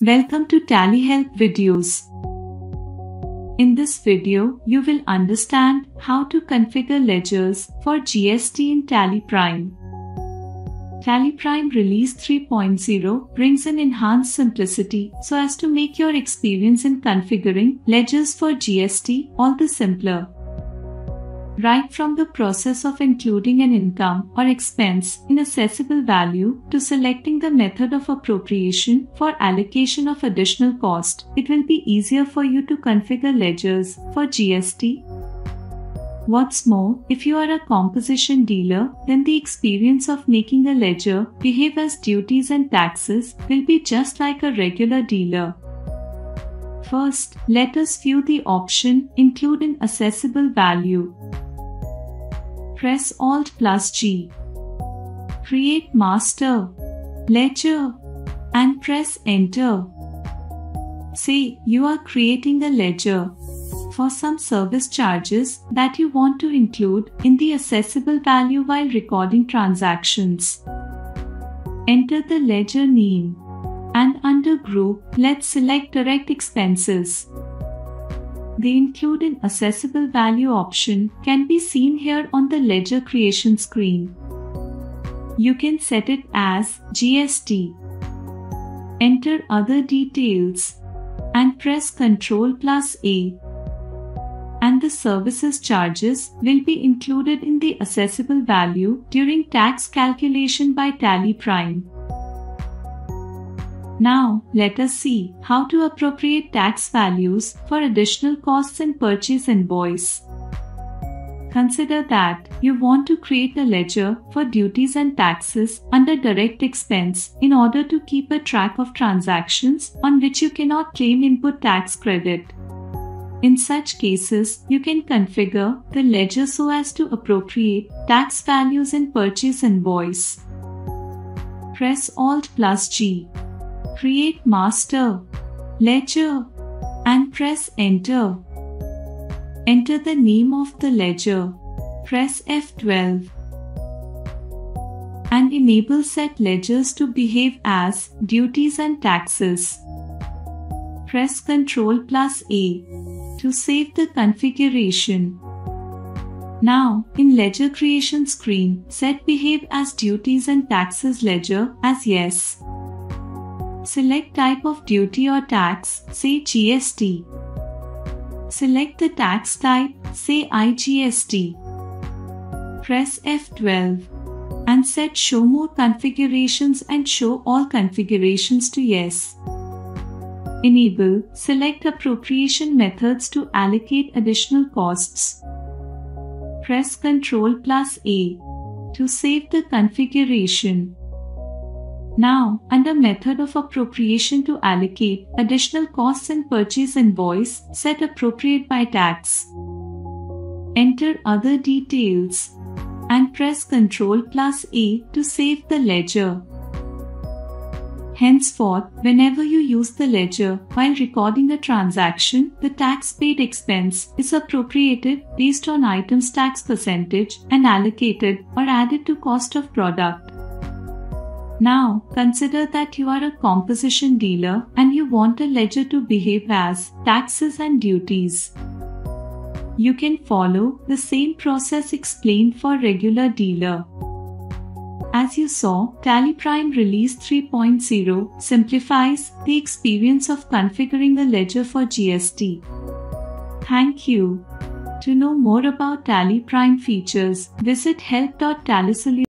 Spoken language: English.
Welcome to Tally Help videos. In this video, you will understand how to configure ledgers for GST in TallyPrime. TallyPrime Release 3.0 brings an enhanced simplicity so as to make your experience in configuring ledgers for GST all the simpler. Right from the process of including an income or expense in assessable value to selecting the method of appropriation for allocation of additional cost, it will be easier for you to configure ledgers for GST. What's more, if you are a composition dealer, then the experience of making a ledger behave as duties and taxes will be just like a regular dealer. First, let us view the option Include in Assessable Value. Press Alt+G. Create Master Ledger and press Enter. Say you are creating a ledger for some service charges that you want to include in the assessable value while recording transactions. Enter the ledger name and under Group, let's select Direct Expenses. The Include in Assessable Value option can be seen here on the ledger creation screen. You can set it as GST. Enter other details and press Ctrl+A. And the services charges will be included in the assessable value during tax calculation by TallyPrime. Now, let us see how to appropriate tax values for additional costs in purchase invoice. Consider that you want to create a ledger for duties and taxes under direct expense in order to keep a track of transactions on which you cannot claim input tax credit. In such cases, you can configure the ledger so as to appropriate tax values in purchase invoice. Press Alt+G. Create Master Ledger and press Enter. Enter the name of the ledger. Press F12 and enable Set Ledgers to behave as duties and taxes. Press Ctrl+A to save the configuration. Now, in ledger creation screen, set Behave as Duties and Taxes ledger as Yes. Select type of duty or tax, say GST. Select the tax type, say IGST. Press F12 and set Show More Configurations and Show All Configurations to Yes. Enable Select Appropriation Methods to allocate additional costs. Press Ctrl+A to save the configuration. Now, under Method of Appropriation to allocate additional costs in purchase invoice, set Appropriate by Tax. Enter other details and press Ctrl+A to save the ledger. Henceforth, whenever you use the ledger while recording a transaction, the tax paid expense is appropriated based on items tax percentage and allocated or added to cost of product. Now, consider that you are a composition dealer and you want a ledger to behave as taxes and duties. You can follow the same process explained for regular dealer. As you saw, TallyPrime Release 3.0 simplifies the experience of configuring a ledger for GST. Thank you. To know more about TallyPrime features, visit help.tallysolutions.com.